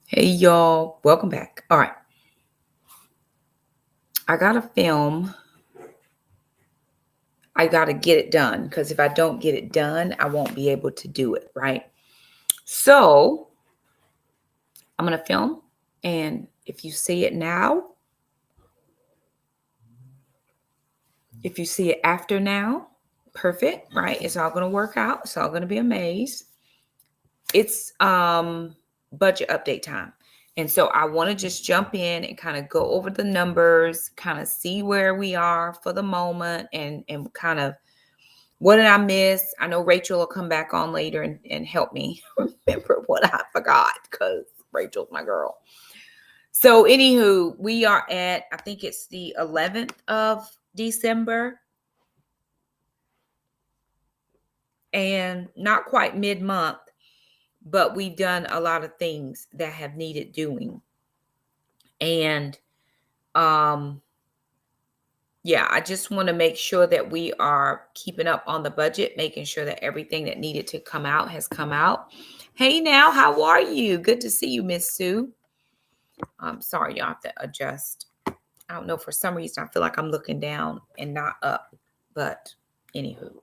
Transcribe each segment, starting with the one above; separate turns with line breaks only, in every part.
Hey y'all, welcome back. All right, I gotta film. I gotta get it done because if I don't get it done, I won't be able to do it, right? So I'm gonna film, and if you see it now, if you see it after now, perfect, right? It's all gonna work out. It's all gonna be amazed. It's budget update time. And so I want to just jump in and kind of go over the numbers, kind of see where we are for the moment and kind of what did I miss? I know Rachel will come back on later and help me remember what I forgot because Rachel's my girl. So, anywho, we are at, I think it's the 11th of December and not quite mid month, but we've done a lot of things that have needed doing. And yeah, I just want to make sure that we are keeping up on the budget, making sure that everything that needed to come out has come out. Hey now, how are you? Good to see you, Miss Sue. I'm sorry, y'all have to adjust. I don't know, for some reason I feel like I'm looking down and not up. But anywho.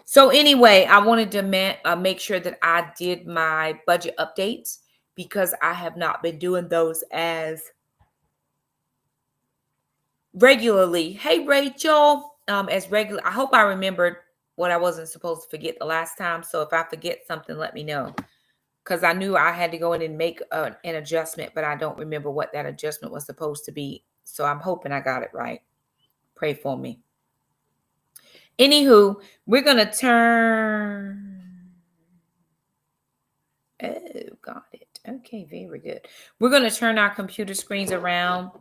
So anyway, I wanted to make sure that I did my budget updates because I have not been doing those as regularly. Hey, Rachel. As regular, I hope I remembered what I wasn't supposed to forget the last time. So if I forget something, let me know. Because I knew I had to go in and make an adjustment, but I don't remember what that adjustment was supposed to be. So I'm hoping I got it right. Pray for me. Anywho, we're going to turn. Oh, got it. Okay, very good. We're going to turn our computer screens around.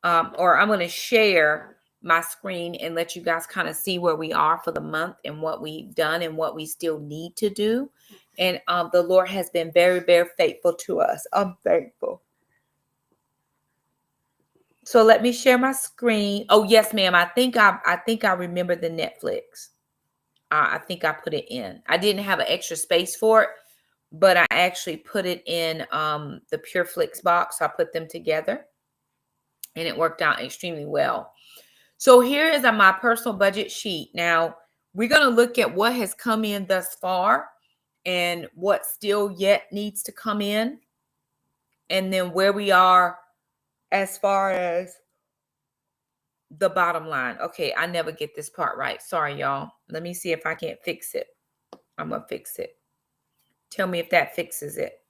Or I'm going to share my screen and let you guys kind of see where we are for the month and what we've done and what we still need to do. And the Lord has been very, very faithful to us. I'm thankful. So let me share my screen. Oh yes, ma'am. I think I remember the Netflix. I think I put it in. I didn't have an extra space for it, but I actually put it in the PureFlix box. So I put them together, and it worked out extremely well. So here is my personal budget sheet. Now, we're going to look at what has come in thus far and what still yet needs to come in, and then where we are as far as the bottom line. Okay, I never get this part right. Sorry, y'all. Let me see if I can't fix it. I'm going to fix it. Tell me if that fixes it.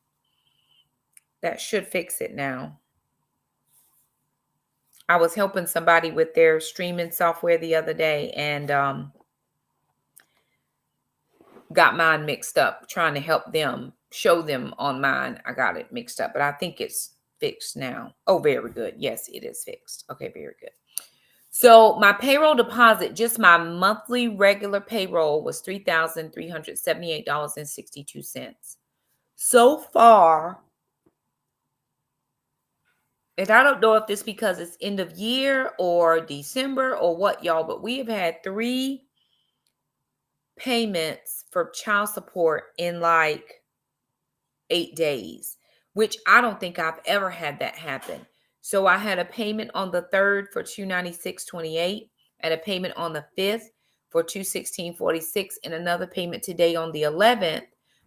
That should fix it now. I was helping somebody with their streaming software the other day, and got mine mixed up, trying to help them, show them on mine. I got it mixed up, but I think it's fixed now. Oh, very good. Yes, it is fixed. Okay, very good. So my payroll deposit, just my monthly regular payroll, was $3,378.62. So far, and I don't know if this because it's end of year or December or what, y'all, but we have had 3 payments for child support in like 8 days, which I don't think I've ever had that happen. So I had a payment on the 3rd for $296.28, and a payment on the 5th for $216.46, and another payment today on the 11th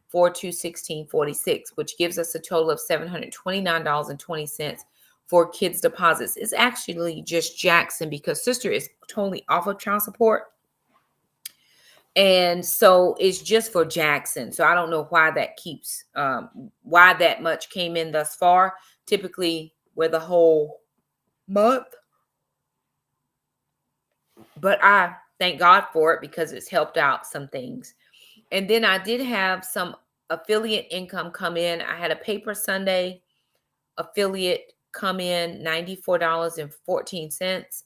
for $216.46, which gives us a total of $729.20 for kids' deposits. It's actually just Jackson because sister is totally off of child support. And so it's just for Jackson. So I don't know why that keeps, why that much came in thus far. Typically, we're the whole month. But I thank God for it because it's helped out some things. And then I did have some affiliate income come in. I had a Paper Sunday affiliate come in, $94.14.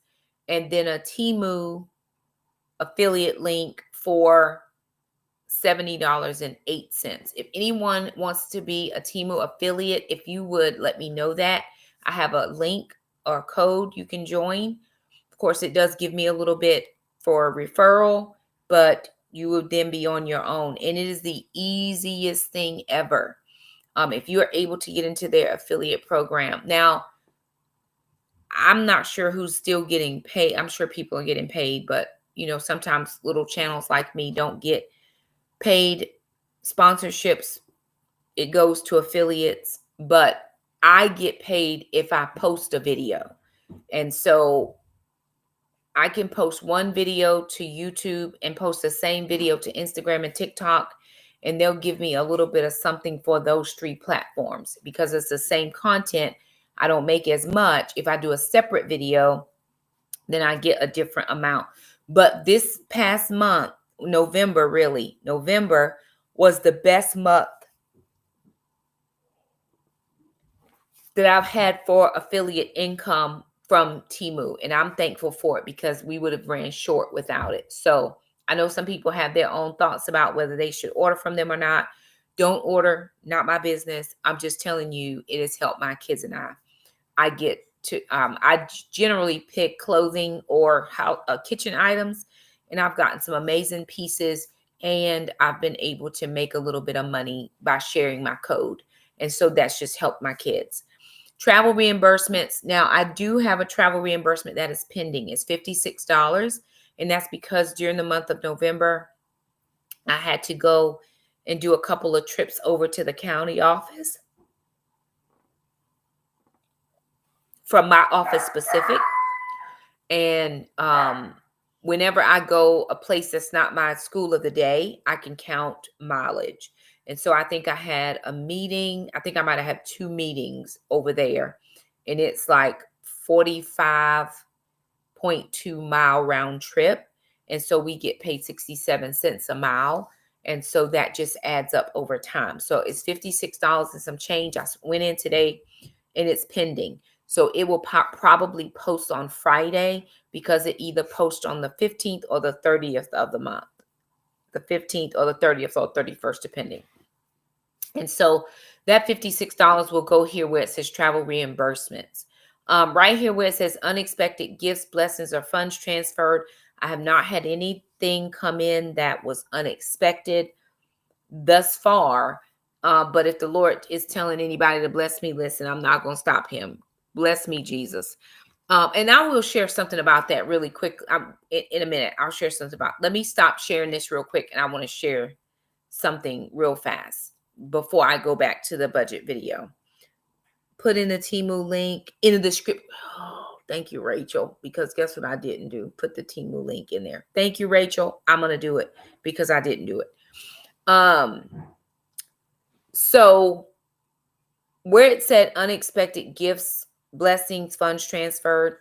And then a Temu affiliate link for $70.08. If anyone wants to be a Temu affiliate, if you would let me know that. I have a link or code you can join. Of course, it does give me a little bit for a referral, but you would then be on your own. And it is the easiest thing ever. if you're able to get into their affiliate program. Now, I'm not sure who's still getting paid. I'm sure people are getting paid, but sometimes little channels like me don't get paid sponsorships. It goes to affiliates, but I get paid if I post a video. And so I can post one video to YouTube and post the same video to Instagram and TikTok, and they'll give me a little bit of something for those 3 platforms because it's the same content. I don't make as much. If I do a separate video, then I get a different amount. But this past month, November was the best month that I've had for affiliate income from Temu. And I'm thankful for it because we would have ran short without it. So I know some people have their own thoughts about whether they should order from them or not. Don't order, not my business. I'm just telling you, it has helped my kids and I get to, I generally pick clothing or kitchen items, and I've gotten some amazing pieces, and I've been able to make a little bit of money by sharing my code. And so that's just helped my kids. Travel reimbursements. Now, I do have a travel reimbursement that is pending. It's $56. And that's because during the month of November, I had to go and do a couple of trips over to the county office from my office specific. And whenever I go a place that's not my school of the day, I can count mileage. And so I think I had a meeting. I think I might have had 2 meetings over there. And it's like 45.2 mile round trip. And so we get paid 67 cents a mile. And so that just adds up over time. So it's $56 and some change. I went in today and it's pending. So it will probably post on Friday because it either posts on the 15th or the 30th of the month. The 15th or the 30th or 31st, depending. And so that $56 will go here where it says travel reimbursements. Right here where it says unexpected gifts, blessings, or funds transferred. I have not had anything come in that was unexpected thus far. But if the Lord is telling anybody to bless me, listen, I'm not going to stop him. Bless me, Jesus. And I will share something about that really quick. In a minute, I'll share something about. Let me stop sharing this real quick, and I want to share something real fast before I go back to the budget video. Put in the Temu link in the script. Oh, thank you, Rachel, because guess what I didn't do? Put the Temu link in there. Thank you, Rachel. I'm going to do it because I didn't do it. So where it said unexpected gifts, blessings, funds transferred,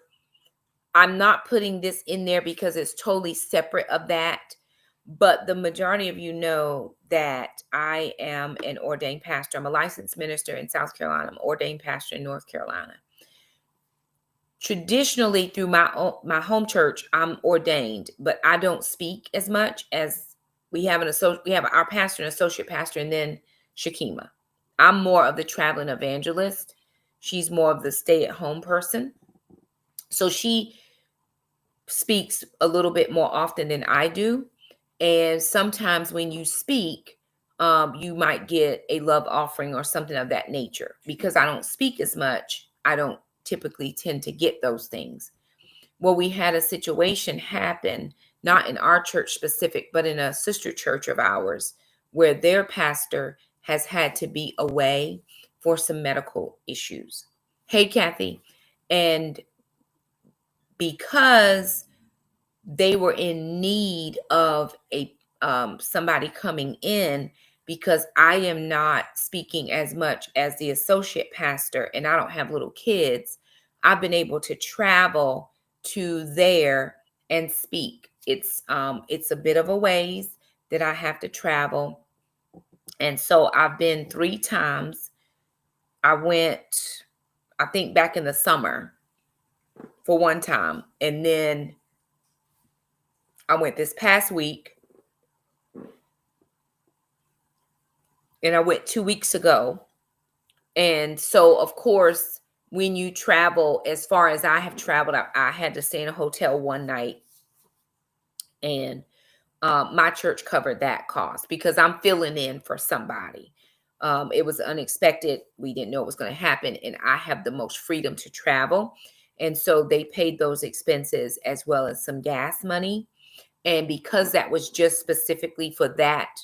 I'm not putting this in there because it's totally separate of that. But the majority of you know that I am an ordained pastor. I'm a licensed minister in South Carolina. I'm an ordained pastor in North Carolina. Traditionally, through my home church, I'm ordained, but I don't speak as much as we have our pastor and associate pastor, and then Shakema. I'm more of the traveling evangelist. She's more of the stay-at-home person. So she speaks a little bit more often than I do. And sometimes when you speak, you might get a love offering or something of that nature. Because I don't speak as much, I don't typically tend to get those things. Well, we had a situation happen, not in our church specific, but in a sister church of ours, where their pastor has had to be away for some medical issues. Hey, Kathy. And because they were in need of somebody coming in, because I am not speaking as much as the associate pastor and I don't have little kids, I've been able to travel to there and speak. It's a bit of a ways that I have to travel. And so I've been 3 times. I went, I think back in the summer for one time. And then I went this past week. And I went 2 weeks ago. And so, of course, when you travel, as far as I have traveled, I had to stay in a hotel one night. And my church covered that cost because I'm filling in for somebody. It was unexpected. We didn't know it was going to happen. And I have the most freedom to travel. And so they paid those expenses as well as some gas money. And because that was just specifically for that,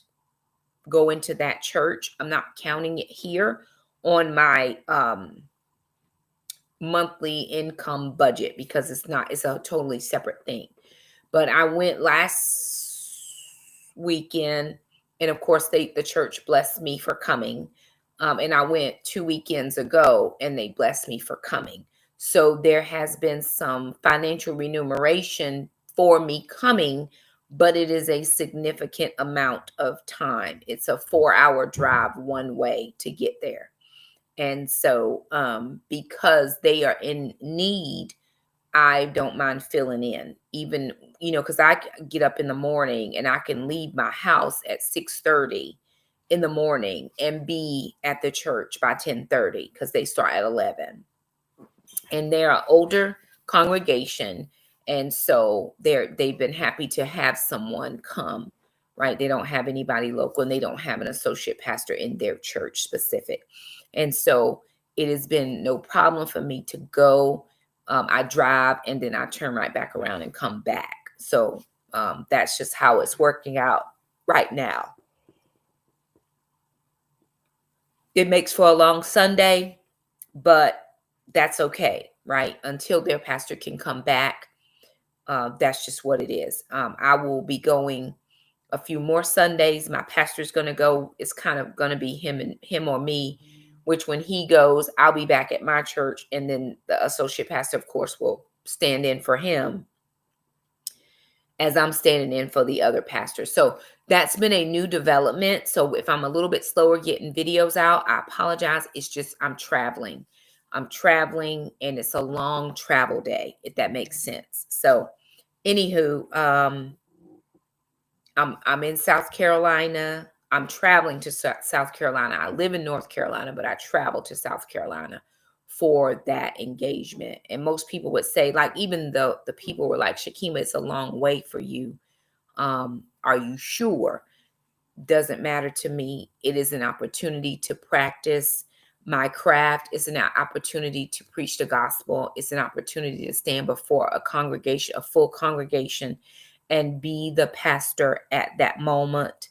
go into that church, I'm not counting it here on my monthly income budget because it's a totally separate thing. But I went last weekend, and of course the church blessed me for coming. And I went 2 weekends ago, and they blessed me for coming. So there has been some financial remuneration for me coming, but it is a significant amount of time. It's a 4-hour drive one way to get there. And so because they are in need, I don't mind filling in, even, because I get up in the morning and I can leave my house at 6:30 in the morning and be at the church by 10:30 because they start at 11. And they're an older congregation. And so they've been happy to have someone come, right? They don't have anybody local, and they don't have an associate pastor in their church specific. And so it has been no problem for me to go. I drive and then I turn right back around and come back. So that's just how it's working out right now. It makes for a long Sunday, but that's okay, right? Until their pastor can come back. That's just what it is. I will be going a few more Sundays. My pastor's going to go. It's kind of going to be him or me, which when he goes, I'll be back at my church. And then the associate pastor, of course, will stand in for him as I'm standing in for the other pastor. So that's been a new development. So if I'm a little bit slower getting videos out, I apologize. It's just I'm traveling and it's a long travel day, if that makes sense. So anywho, I'm in South Carolina. I'm traveling to South Carolina. I live in North Carolina, but I travel to South Carolina for that engagement. And most people would say, like, even though the people were like, Shakema, it's a long way for you. Are you sure? Doesn't matter to me. It is an opportunity to practice my craft. It's an opportunity to preach the gospel. It's an opportunity to stand before a congregation, a full congregation, and be the pastor at that moment.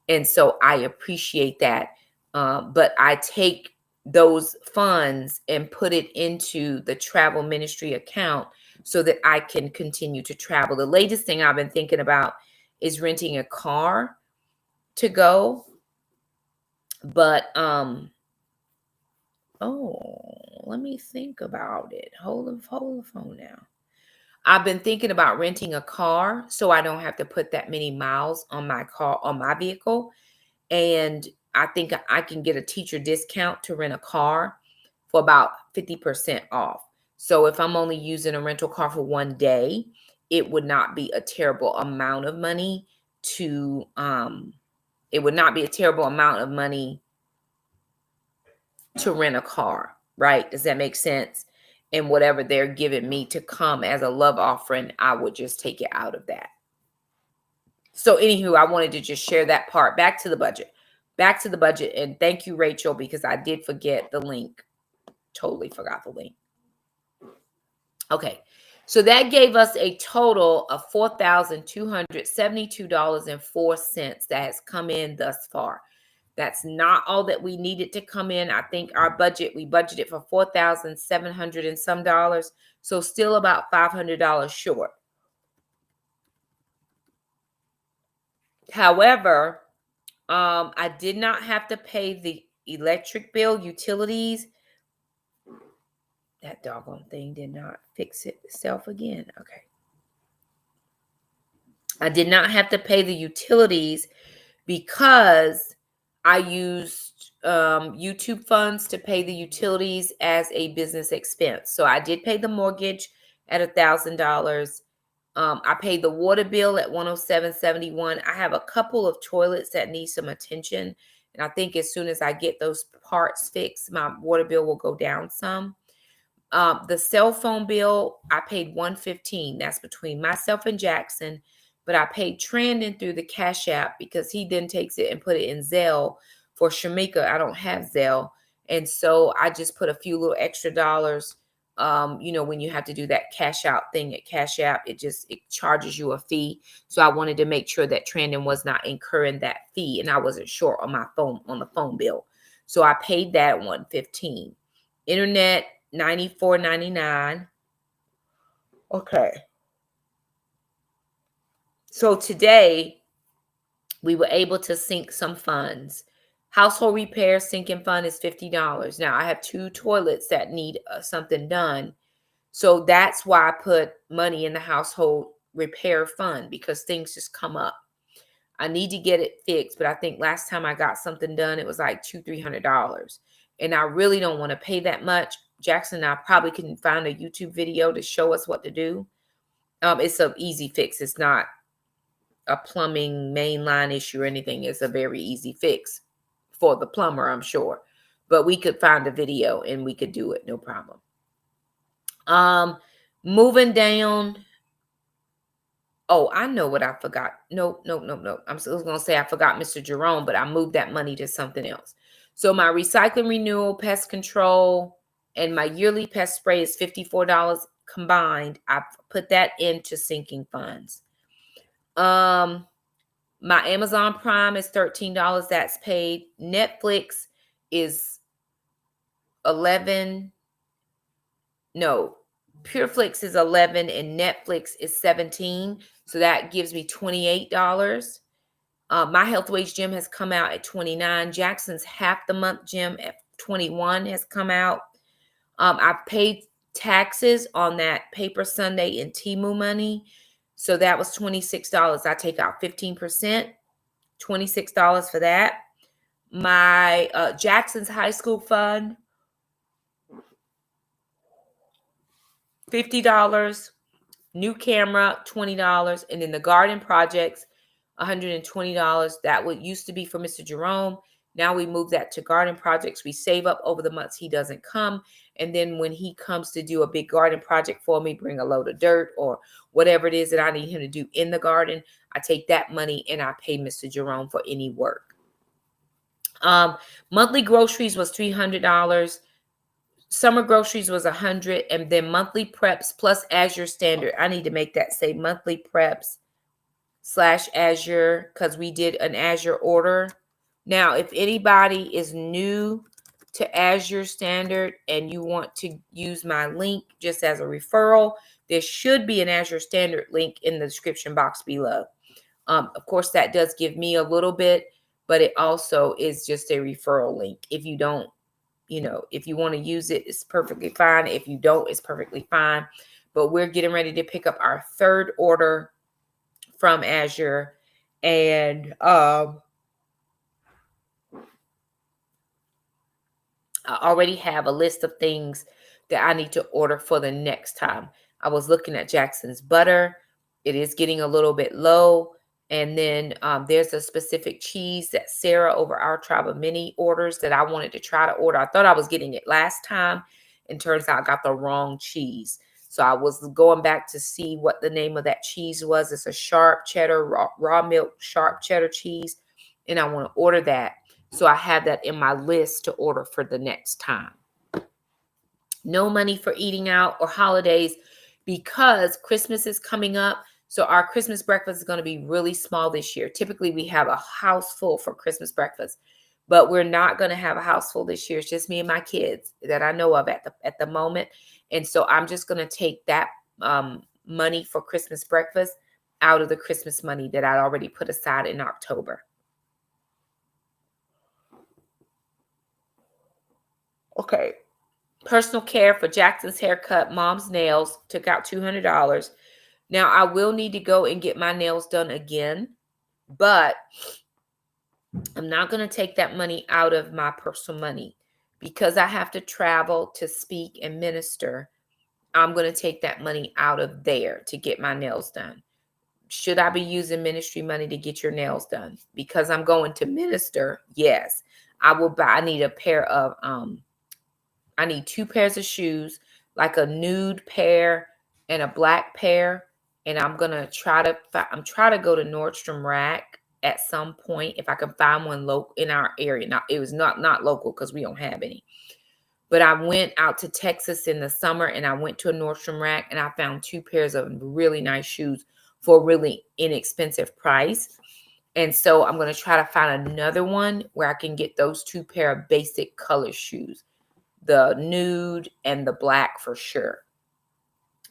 And so I appreciate that. But I take those funds and put it into the travel ministry account so that I can continue to travel. The latest thing I've been thinking about is renting a car to go. But let me think about it. Hold the phone now. I've been thinking about renting a car so I don't have to put that many miles on my vehicle. And I think I can get a teacher discount to rent a car for about 50% off. So if I'm only using a rental car for one day, it would not be a terrible amount of money to rent a car, right? Does that make sense? And whatever they're giving me to come as a love offering, I would just take it out of that. So anywho, I wanted to just share that part. Back to the budget. And thank you, Rachel, because I did forget the link. Totally forgot the link. Okay. So that gave us a total of $4,272.04 that has come in thus far. That's not all that we needed to come in. I think we budgeted for $4,700 and some dollars. So still about $500 short. However, I did not have to pay the electric bill, utilities. That doggone thing did not fix itself again. Okay. I did not have to pay the utilities because I used YouTube funds to pay the utilities as a business expense. So I did pay the mortgage at $1,000. I paid the water bill at $107.71. I have a couple of toilets that need some attention. And I think as soon as I get those parts fixed, my water bill will go down some. The cell phone bill, I paid $115. That's between myself and Jackson. But I paid Trandon through the CashApp because he then takes it and put it in Zelle For Shamika, I don't have Zelle. And so I just put a few little extra dollars. When you have to do that cash out thing at Cash App, it charges you a fee. So I wanted to make sure that Trandon was not incurring that fee, and I wasn't short on the phone bill. So I paid that $115. Internet $94.99. Okay. So today we were able to sink some funds. Household repair sinking fund is $50. Now I have 2 toilets that need something done. So that's why I put money in the household repair fund, because things just come up. I need to get it fixed, but I think last time I got something done, it was like $200-300. And I really don't want to pay that much. Jackson and I probably can find a YouTube video to show us what to do. It's an easy fix. It's not a plumbing mainline issue or anything. It's a very easy fix for the plumber, I'm sure. But we could find a video and we could do it, no problem. Moving down. Oh, I know what I forgot. No. I'm still going to say I forgot Mr. Jerome, but I moved that money to something else. So my recycling renewal, pest control, and my yearly pest spray is $54 combined. I put that into sinking funds. My Amazon Prime is $13. That's paid. Netflix is $11. No, PureFlix is $11 and Netflix is $17. So that gives me $28. My Health Wage Gym has come out at $29. Jackson's half the month gym at $21 has come out. I've paid taxes on that Paper Sunday and Temu money. So that was $26. I take out 15%, $26 for that. My Jackson's High School Fund, $50. New camera, $20. And then the garden projects, $120. That used to be for Mr. Jerome. Now we move that to garden projects. We save up over the months he doesn't come. And then when he comes to do a big garden project for me, bring a load of dirt or whatever it is that I need him to do in the garden, I take that money and I pay Mr. Jerome for any work. Monthly groceries was $300. Summer groceries was $100, and then monthly preps plus Azure Standard. I need to make that say monthly preps / Azure, because we did an Azure order. Now, if anybody is new to Azure Standard and you want to use my link just as a referral, there should be an Azure Standard link in the description box below. Of course, that does give me a little bit, but it also is just a referral link. If you don't, if you want to use it, it's perfectly fine. If you don't, it's perfectly fine. But we're getting ready to pick up our 3rd order from Azure. And I already have a list of things that I need to order for the next time. I was looking at Jackson's butter. It is getting a little bit low. And then there's a specific cheese that Sarah over our Tribe of Many orders that I wanted to try to order. I thought I was getting it last time, and turns out I got the wrong cheese. So I was going back to see what the name of that cheese was. It's a sharp cheddar, raw milk sharp cheddar cheese, and I want to order that. So I have that in my list to order for the next time. No money for eating out or holidays because Christmas is coming up. So our Christmas breakfast is going to be really small this year. Typically, we have a house full for Christmas breakfast, but we're not going to have a house full this year. It's just me and my kids that I know of at the moment. And so I'm just going to take that money for Christmas breakfast out of the Christmas money that I'd already put aside in October. Okay. Personal care for Jackson's haircut, mom's nails, took out $200. Now, I will need to go and get my nails done again, but I'm not going to take that money out of my personal money because I have to travel to speak and minister. I'm going to take that money out of there to get my nails done. Should I be using ministry money to get your nails done? Because I'm going to minister, yes. I will buy, I need a pair of, I need 2 pairs of shoes, like a nude pair and a black pair. And I'm going to try to go to Nordstrom Rack at some point if I can find one local in our area. Now, it was not local because we don't have any. But I went out to Texas in the summer and I went to a Nordstrom Rack and I found 2 pairs of really nice shoes for a really inexpensive price. And so I'm going to try to find another one where I can get those 2 pair of basic color shoes, the nude and the black for sure.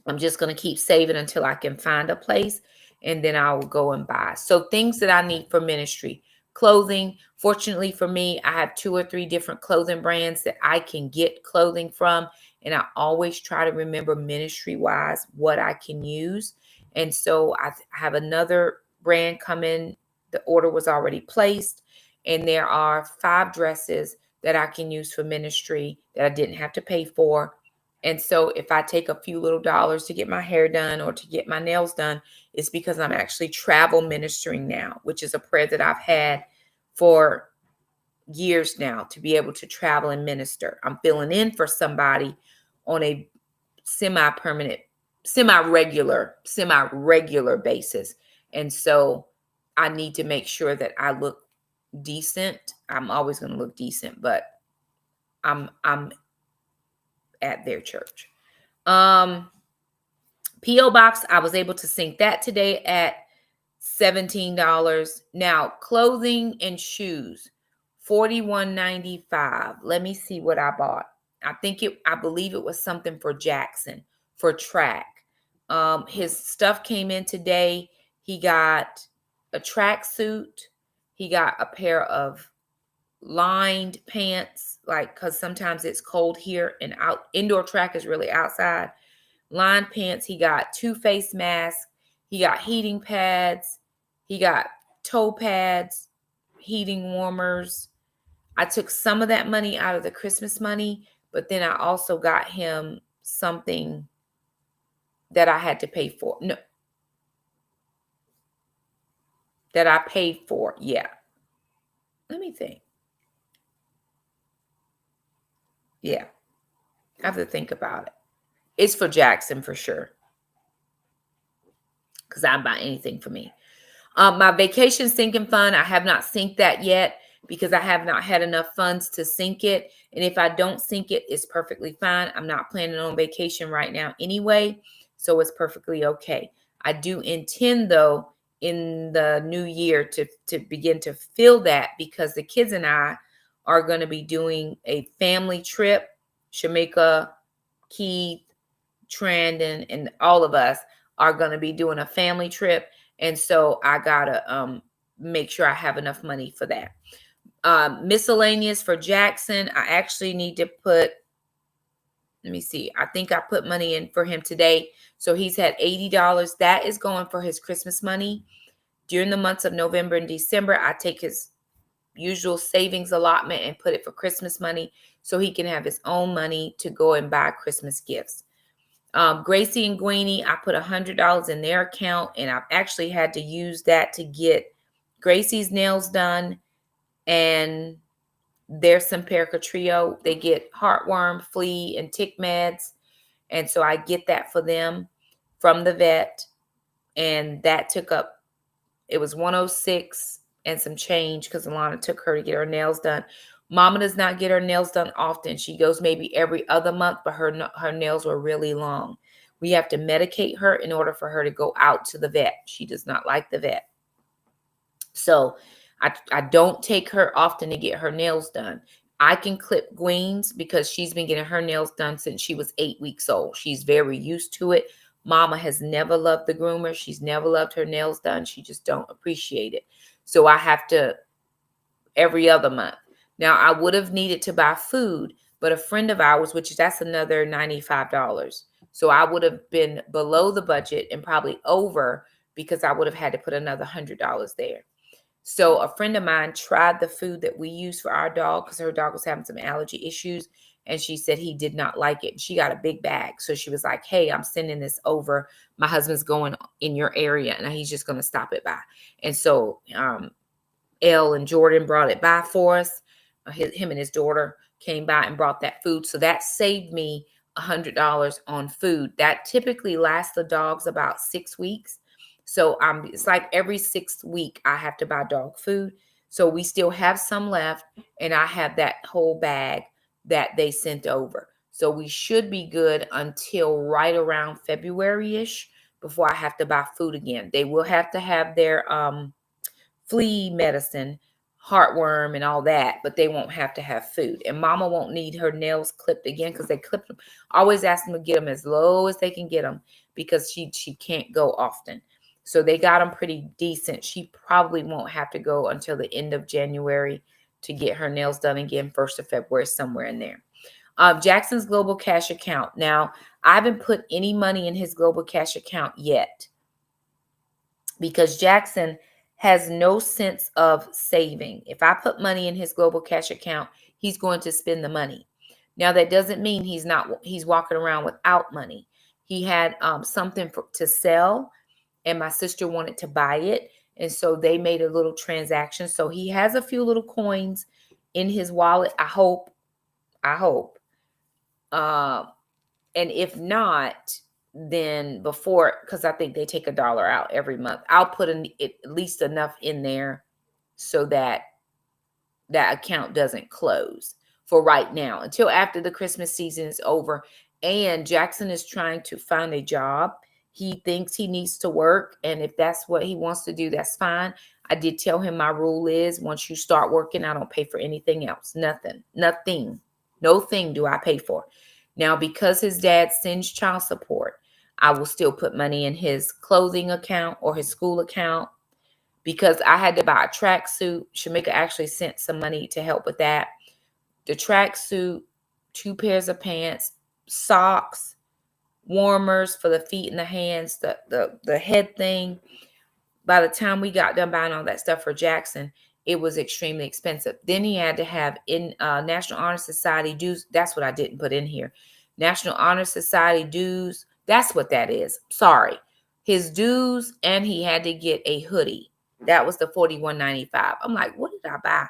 I'm just going to keep saving until I can find a place, and then I will go and buy. So things that I need for ministry, clothing. Fortunately for me, I have 2 or 3 different clothing brands that I can get clothing from. And I always try to remember ministry-wise what I can use. And so I have another brand come in. The order was already placed. And there are 5 dresses that I can use for ministry that I didn't have to pay for. And so if I take a few little dollars to get my hair done or to get my nails done, it's because I'm actually travel ministering now, which is a prayer that I've had for years now, to be able to travel and minister. I'm filling in for somebody on a semi-permanent, semi-regular basis. And so I need to make sure that I look decent. I'm always going to look decent, but I'm at their church. P.O. Box, I was able to sync that today at $17. Now, clothing and shoes, $41.95. Let me see what I bought. I believe it was something for Jackson for track. His stuff came in today. He got a track suit. He got a pair of lined pants, like, because sometimes it's cold here and indoor track is really outside. Lined pants. He got 2 face masks. He got heating pads. He got toe pads, heating warmers. I took some of that money out of the Christmas money, but then I also got him something that I had to pay for. No, that I paid for. Yeah. Let me think. Yeah. I have to think about it. It's for Jackson for sure, because I buy anything for me. My vacation sinking fund, I have not synced that yet because I have not had enough funds to sync it. And if I don't sync it, it's perfectly fine. I'm not planning on vacation right now anyway, so it's perfectly okay. I do intend, though, in the new year to begin to fill that, because the kids and I are going to be doing a family trip. Shamika, Keith, Trandon, and all of us are going to be doing a family trip. And so I got to make sure I have enough money for that. Miscellaneous for Jackson, I actually need to put, let me see, I think I put money in for him today. So he's had $80. That is going for his Christmas money. During the months of November and December, I take his usual savings allotment and put it for Christmas money so he can have his own money to go and buy Christmas gifts. Gracie and Gweenie, I put $100 in their account, and I've actually had to use that to get Gracie's nails done and their Simparica Trio. They get heartworm, flea, and tick meds, and so I get that for them from the vet, and that took up, it was $106 and some change because Alana took her to get her nails done. Mama does not get her nails done often. She goes maybe every other month, but her nails were really long. We have to medicate her in order for her to go out to the vet. She does not like the vet. So I don't take her often to get her nails done. I can clip Gwen's because she's been getting her nails done since she was 8 weeks old. She's very used to it. Mama has never loved the groomer. She's never loved her nails done. She just don't appreciate it. So I have to every other month. Now, I would have needed to buy food, but a friend of ours, that's another $95. So I would have been below the budget and probably over because I would have had to put another $100 there. So a friend of mine tried the food that we use for our dog because her dog was having some allergy issues, and she said he did not like it. She got a big bag. So she was like, hey, I'm sending this over. My husband's going in your area, and he's just going to stop it by. And so Elle and Jordan brought it by for us. Him and his daughter came by and brought that food. So that saved me $100 on food. That typically lasts the dogs about 6 weeks. So it's like every 6th week I have to buy dog food. So we still have some left, and I have that whole bag that they sent over. So we should be good until right around February-ish before I have to buy food again. They will have to have their flea medicine, heartworm, and all that, but they won't have to have food. And Mama won't need her nails clipped again because they clip them. Always ask them to get them as low as they can get them because she can't go often. So they got them pretty decent. She probably won't have to go until the end of January to get her nails done again, 1st of February, somewhere in there. Jackson's Global Cash account. Now, I haven't put any money in his Global Cash account yet because Jackson has no sense of saving. If I put money in his Global Cash account, he's going to spend the money. Now, that doesn't mean he's walking around without money. He had something to sell, and my sister wanted to buy it. And so they made a little transaction. So he has a few little coins in his wallet. I hope. And if not, then before, because I think they take $1 out every month, I'll put at least enough in there so that that account doesn't close for right now until after the Christmas season is over. And Jackson is trying to find a job. He thinks he needs to work, and if that's what he wants to do, that's fine. I did tell him my rule is once you start working, I don't pay for anything else. Nothing. No thing do I pay for. Now, because his dad sends child support, I will still put money in his clothing account or his school account because I had to buy a tracksuit. Shamika actually sent some money to help with that. The tracksuit, 2 pairs of pants, socks, warmers for the feet and the hands, the head thing. By the time we got done buying all that stuff for Jackson, it was extremely expensive. Then he had to have in National Honor Society dues. That's what I didn't put in here. National Honor Society dues. That's what that is. Sorry. His dues, and he had to get a hoodie. That was the $41.95. I'm like, what did I buy?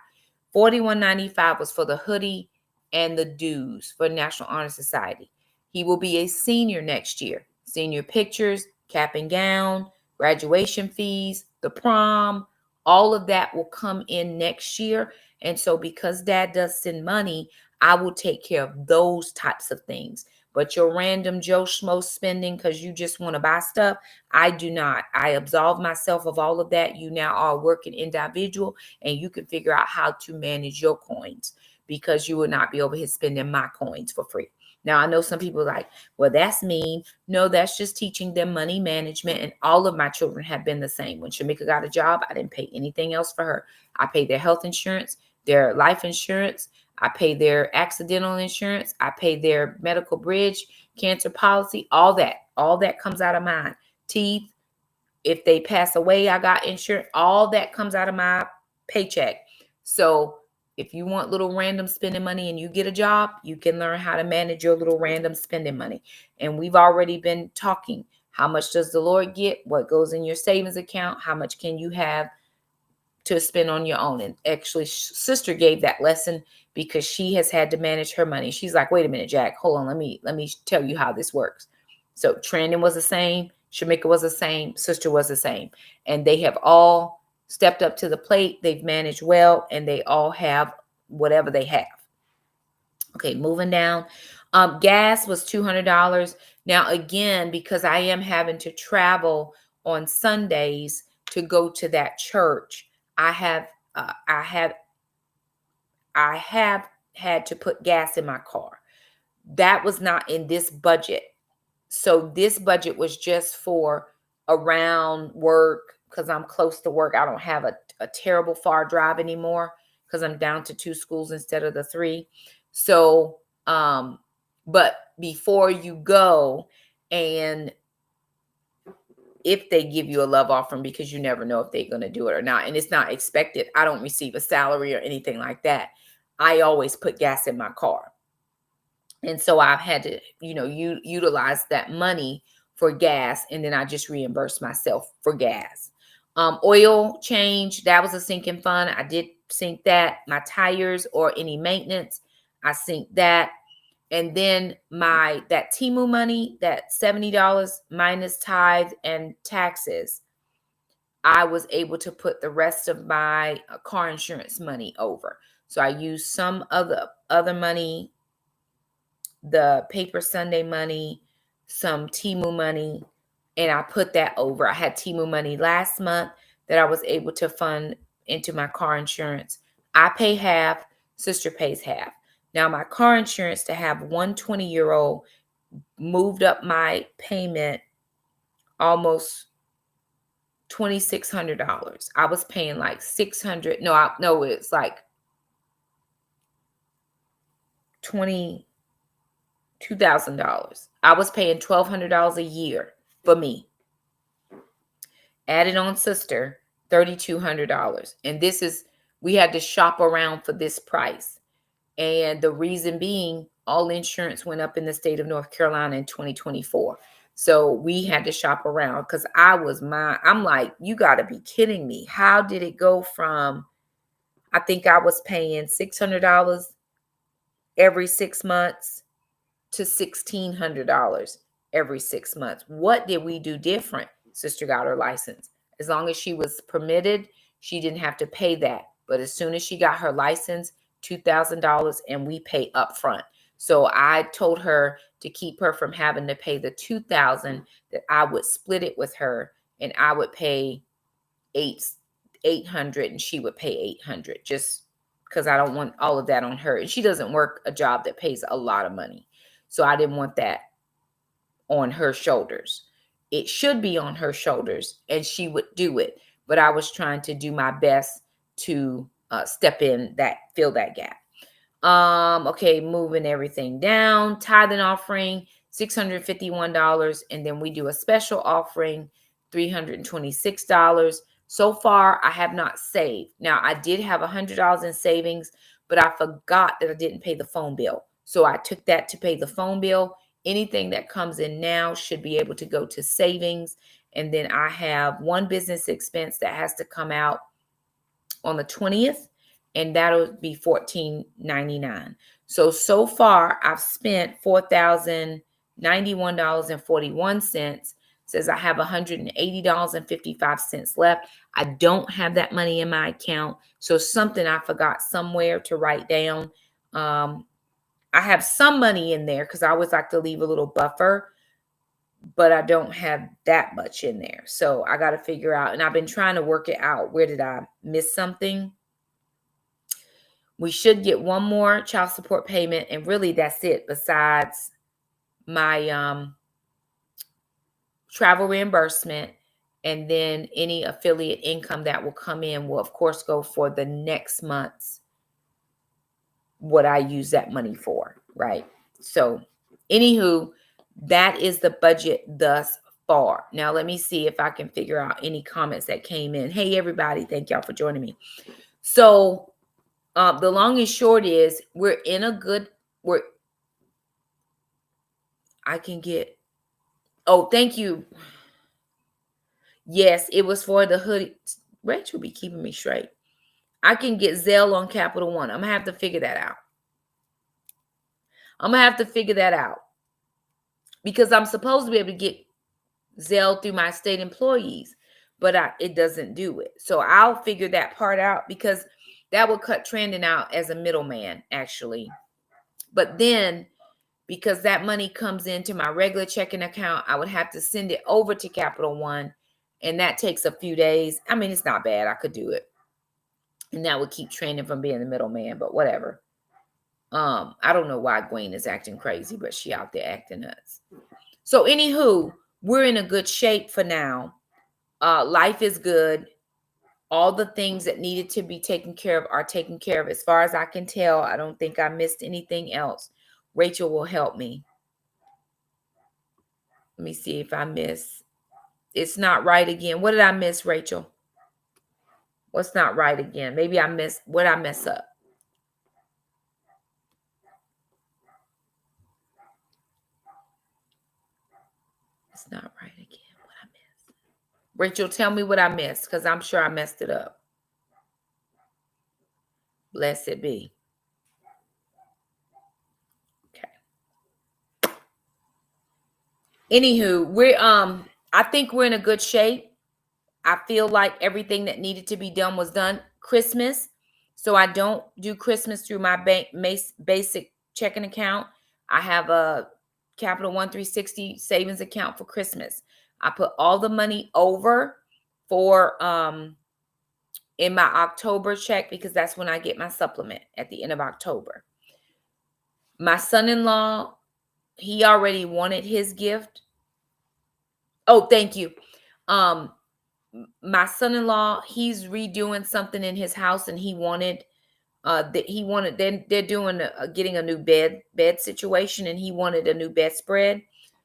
$41.95 was for the hoodie and the dues for National Honor Society. He will be a senior next year. Senior pictures, cap and gown, graduation fees, the prom, all of that will come in next year. And so because Dad does send money, I will take care of those types of things. But your random Joe Schmo spending because you just want to buy stuff, I do not. I absolve myself of all of that. You now are a working individual, and you can figure out how to manage your coins because you will not be over here spending my coins for free. Now, I know some people are like, well, that's mean. No, that's just teaching them money management. And all of my children have been the same. When Shamika got a job, I didn't pay anything else for her. I paid their health insurance, their life insurance. I pay their accidental insurance. I pay their medical bridge, cancer policy, all that. All that comes out of mine. Teeth, if they pass away, I got insurance. All that comes out of my paycheck. So if you want little random spending money and you get a job, you can learn how to manage your little random spending money. And we've already been talking. How much does the Lord get? What goes in your savings account? How much can you have to spend on your own? And actually, sister gave that lesson because she has had to manage her money. She's like, wait a minute, Jack, hold on. Let me tell you how this works. So Trandon was the same. Shamika was the same. Sister was the same. And they have all stepped up to the plate. They've managed well, and they all have whatever they have. Okay, moving down. Gas was $200. Now, again, because I am having to travel on Sundays to go to that church, I have had to put gas in my car. That was not in this budget. So this budget was just for around work because I'm close to work. I don't have a terrible far drive anymore because I'm down to 2 schools instead of the 3. So, but before you go, and if they give you a love offering, because you never know if they're going to do it or not, and it's not expected. I don't receive a salary or anything like that. I always put gas in my car. And so I've had to, utilize that money for gas, and then I just reimburse myself for gas. Oil change, that was a sinking fund. I did sink that. My tires or any maintenance, I sink that. And then that Temu money, that $70 minus tithe and taxes, I was able to put the rest of my car insurance money over. So I used some of the other money, the Paper Sunday money, some Temu money, and I put that over. I had Temu money last month that I was able to fund into my car insurance. I pay half, sister pays half. Now my car insurance, to have one 20-year-old, moved up my payment almost $2,600. I was paying like $600. No, it's like $22,000. I was paying $1,200 a year for me. Added on sister, $3,200. And we had to shop around for this price. And the reason being, all insurance went up in the state of North Carolina in 2024. So we had to shop around because I'm like, you got to be kidding me. How did it go from, I think I was paying $600 every 6 months to $1,600 every 6 months? What did we do different? Sister got her license. As long as she was permitted, she didn't have to pay that. But as soon as she got her license, $2,000, and we pay upfront. So I told her to keep her from having to pay the $2,000, that I would split it with her, and I would pay $800 and she would pay $800, just because I don't want all of that on her. And she doesn't work a job that pays a lot of money. So I didn't want that on her shoulders. It should be on her shoulders, and she would do it. But I was trying to do my best to step in that, fill that gap. Okay, moving everything down. Tithing offering, $651, and then we do a special offering, $326. So far, I have not saved. Now, I did have $100 in savings, but I forgot that I didn't pay the phone bill. So I took that to pay the phone bill. Anything that comes in now should be able to go to savings. And then I have one business expense that has to come out on the 20th, and that'll be $14.99. So far I've spent $4,091.41. Says I have $180.55 left. I don't have that money in my account. So something I forgot somewhere to write down. I have some money in there because I always like to leave a little buffer, but I don't have that much in there. So I got to figure out, and I've been trying to work it out. Where did I miss something? We should get one more child support payment, and really that's it, besides my travel reimbursement, and then any affiliate income that will come in will of course go for the next month's what I use that money for, right? So anywho, that is the budget thus far. Now let me see if I can figure out any comments that came in. Hey everybody, thank y'all for joining me. So the long and short is I can get, oh, thank you. Yes, it was for the hoodie. Rachel be keeping me straight. I can get Zelle on Capital One. I'm going to have to figure that out. Because I'm supposed to be able to get Zelle through my state employees, but it doesn't do it. So I'll figure that part out, because that will cut Trending out as a middleman, actually. But then, because that money comes into my regular checking account, I would have to send it over to Capital One, and that takes a few days. I mean, it's not bad. I could do it. And that would keep Trending from being the middleman, but whatever. I don't know why Gwen is acting crazy, but she out there acting nuts. So anywho, we're in a good shape for now. Life is good. All the things that needed to be taken care of are taken care of. As far as I can tell, I don't think I missed anything else. Rachel will help me. Let me see if I miss. It's not right again. What did I miss, Rachel? What's not right again? Maybe I missed. What did I mess up? It's not right again. What I missed? Rachel, tell me what I missed, because I'm sure I messed it up. Blessed be. Okay. Anywho, I think we're in a good shape. I feel like everything that needed to be done was done. Christmas, so I don't do Christmas through my basic checking account. I have a Capital One 360 savings account for Christmas. I put all the money over for in my October check because that's when I get my supplement at the end of October. My son-in-law, he already wanted his gift. Oh, thank you. My son-in-law, he's redoing something in his house, and he wanted they're doing getting a new bed situation, and he wanted a new bedspread.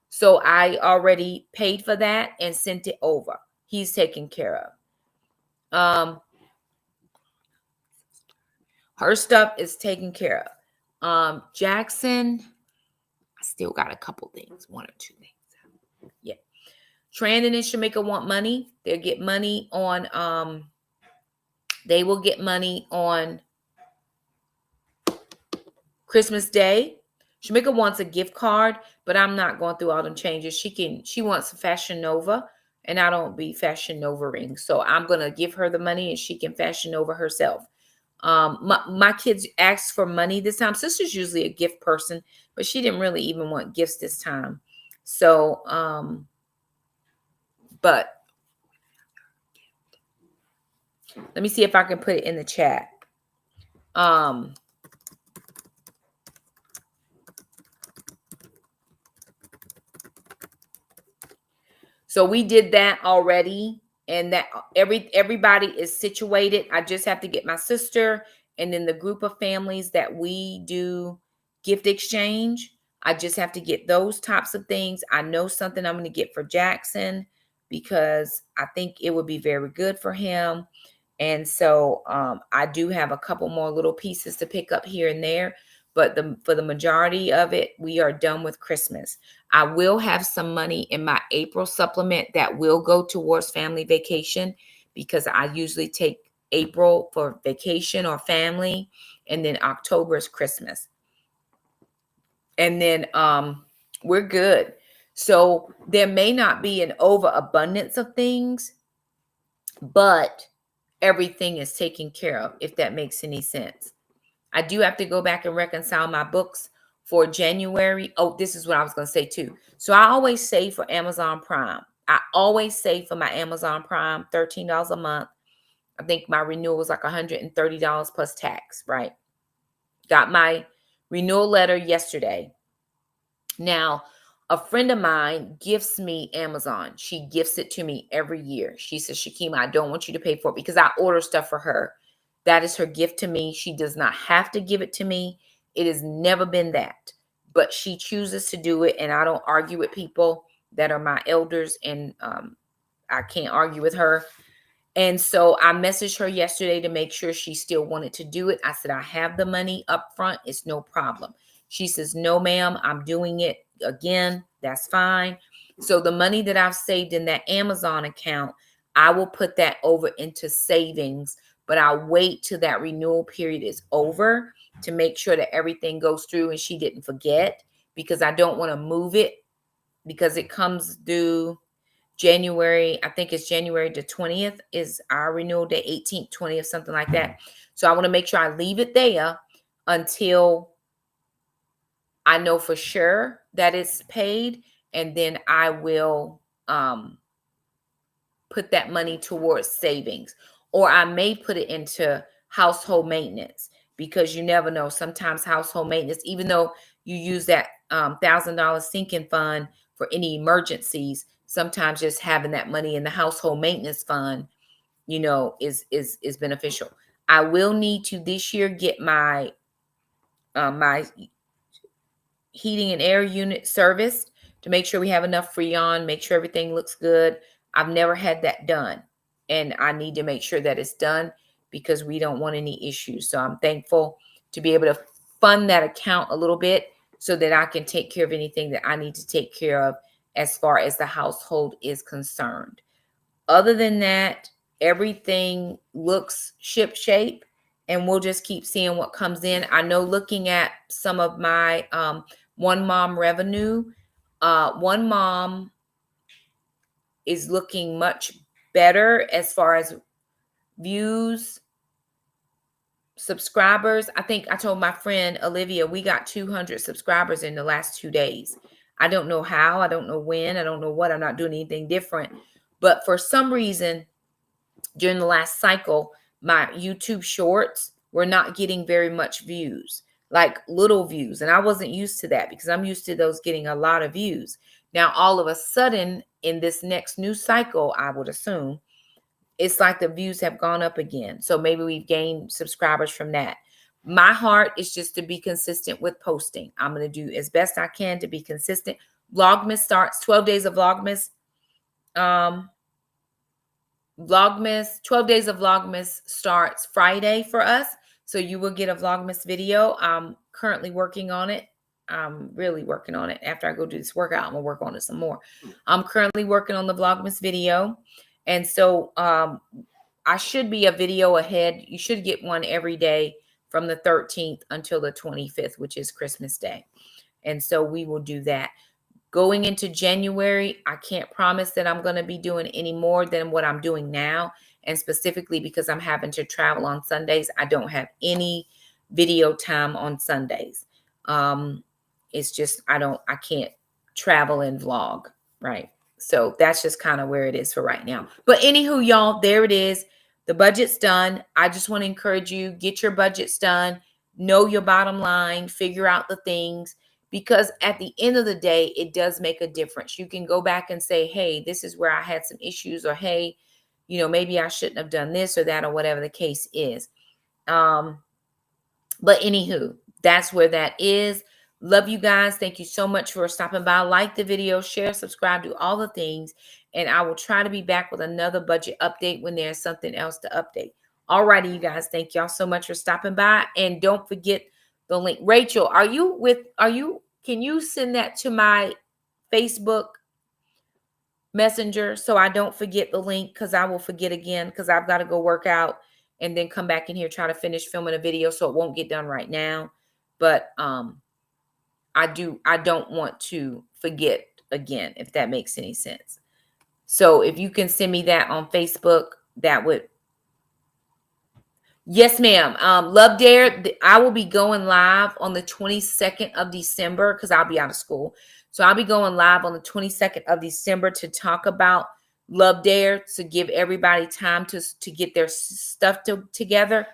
So I already paid for that and sent it over. He's taken care of. Her stuff is taken care of. Jackson, I still got a couple things, one or two things. Yeah. Trandon and Shamika want money. They'll get money on they will get money on Christmas Day. Shamika wants a gift card, but I'm not going through all them changes. She wants a Fashion Nova, and I don't be Fashion Nova ring. So I'm gonna give her the money and she can Fashion Nova herself. My kids asked for money this time. Sister's usually a gift person, but she didn't really even want gifts this time. So but let me see if I can put it in the chat. So we did that already, and that everybody is situated. I just have to get my sister and then the group of families that we do gift exchange. I just have to get those types of things. I know something I'm going to get for Jackson because I think it would be very good for him. And so I do have a couple more little pieces to pick up here and there. But for the majority of it, we are done with Christmas. I will have some money in my April supplement that will go towards family vacation because I usually take April for vacation or family, and then October is Christmas. And then we're good. So there may not be an overabundance of things, but everything is taken care of, if that makes any sense. I do have to go back and reconcile my books for January. Oh, this is what I was going to say too. So I always save for Amazon Prime. I always save for my Amazon Prime, $13 a month. I think my renewal was like $130 plus tax, right? Got my renewal letter yesterday. Now, a friend of mine gifts me Amazon. She gifts it to me every year. She says, Shakema, I don't want you to pay for it because I order stuff for her. That is her gift to me. She does not have to give it to me. It has never been that. But she chooses to do it, and I don't argue with people that are my elders, and I can't argue with her. And so I messaged her yesterday to make sure she still wanted to do it. I said, I have the money up front. It's no problem. She says, no, ma'am, I'm doing it again. That's fine. So the money that I've saved in that Amazon account, I will put that over into savings, but I'll wait till that renewal period is over to make sure that everything goes through and she didn't forget, because I don't want to move it because it comes due January. I think it's January the 20th is our renewal day, 18th, 20th, something like that. So I want to make sure I leave it there until I know for sure that it's paid, and then I will put that money towards savings, or I may put it into household maintenance, because you never know. Sometimes household maintenance, even though you use that $1,000 sinking fund for any emergencies, sometimes just having that money in the household maintenance fund, is beneficial. I will need to this year get my my heating and air unit serviced to make sure we have enough Freon, make sure everything looks good. I've never had that done, and I need to make sure that it's done because we don't want any issues. So I'm thankful to be able to fund that account a little bit so that I can take care of anything that I need to take care of as far as the household is concerned. Other than that, everything looks ship shape, and we'll just keep seeing what comes in. I know, looking at some of my one mom revenue, one mom is looking much better as far as views, subscribers. I think I told my friend Olivia, we got 200 subscribers in the last 2 days. I don't know how, I don't know when, I don't know what. I'm not doing anything different. But for some reason, during the last cycle, my YouTube shorts were not getting very much views, like little views. And I wasn't used to that because I'm used to those getting a lot of views. Now, all of a sudden, in this next new cycle, I would assume, it's like the views have gone up again. So maybe we've gained subscribers from that. My heart is just to be consistent with posting. I'm going to do as best I can to be consistent. Vlogmas starts 12 days of Vlogmas. 12 days of Vlogmas starts Friday for us. So you will get a Vlogmas video. I'm currently working on it. I'm really working on it. After I go do this workout, I'm going to work on it some more. I'm currently working on the Vlogmas video. And so I should be a video ahead. You should get one every day from the 13th until the 25th, which is Christmas Day. And so we will do that. Going into January, I can't promise that I'm going to be doing any more than what I'm doing now. And specifically because I'm having to travel on Sundays, I don't have any video time on Sundays. It's just, I can't travel and vlog, right? So that's just kind of where it is for right now. But anywho, y'all, there it is. The budget's done. I just want to encourage you, get your budgets done, know your bottom line, figure out the things, because at the end of the day, it does make a difference. You can go back and say, hey, this is where I had some issues, or hey, maybe I shouldn't have done this or that, or whatever the case is. But anywho, that's where that is. Love you guys. Thank you so much for stopping by. Like the video, share, subscribe, do all the things. And I will try to be back with another budget update when there's something else to update. All righty, you guys. Thank y'all so much for stopping by. And don't forget the link. Rachel, can you send that to my Facebook Messenger so I don't forget the link, because I will forget again, because I've got to go work out and then come back in here, try to finish filming a video, so it won't get done right now. But I don't want to forget again, if that makes any sense. So if you can send me that on Facebook, that would. Yes, ma'am. Love Dare. I will be going live on the 22nd of December because I'll be out of school. So I'll be going live on the 22nd of December to talk about Love Dare, to give everybody time to get their stuff together.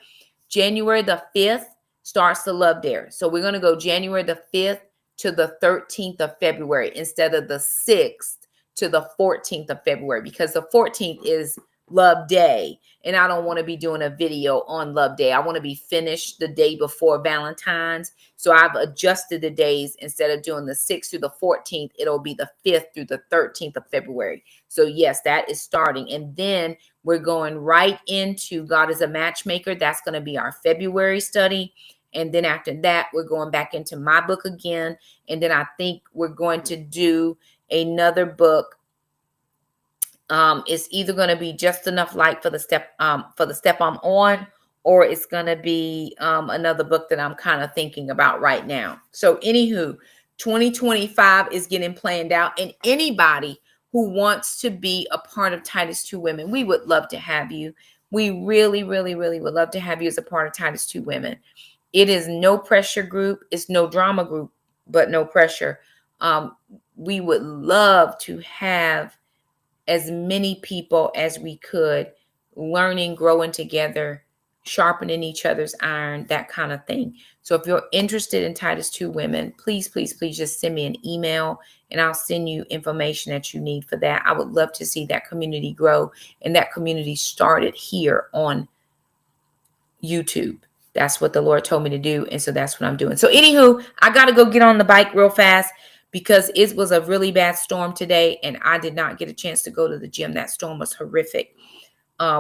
January the 5th starts the Love Dare. So we're going to go January the 5th to the 13th of February instead of the 6th to the 14th of February, because the 14th is Love Day, and I don't want to be doing a video on Love Day. I want to be finished the day before Valentine's. So I've adjusted the days. Instead of doing the 6th through the 14th, it'll be the 5th through the 13th of February. So yes, that is starting. And then we're going right into God is a Matchmaker. That's going to be our February study. And then after that, we're going back into my book again. And then I think we're going to do another book. It's either going to be Just Enough Light for the step I'm on, or it's going to be another book that I'm kind of thinking about right now. So anywho, 2025 is getting planned out, and anybody who wants to be a part of Titus 2 Women, we would love to have you. We really, really, really would love to have you as a part of Titus 2 Women. It is no pressure group. It's no drama group, but no pressure. We would love to have as many people as we could, learning, growing together, sharpening each other's iron, that kind of thing. So if you're interested in Titus 2 Women, please, please, please just send me an email and I'll send you information that you need for that. I would love to see that community grow, and that community started here on YouTube. That's what the Lord told me to do. And so that's what I'm doing. So anywho, I got to go get on the bike real fast, because it was a really bad storm today and I did not get a chance to go to the gym. That storm was horrific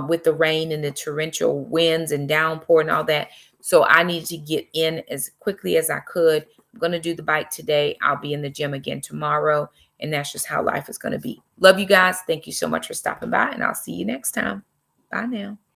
with the rain and the torrential winds and downpour and all that. So I needed to get in as quickly as I could. I'm going to do the bike today. I'll be in the gym again tomorrow. And that's just how life is going to be. Love you guys. Thank you so much for stopping by, and I'll see you next time. Bye now.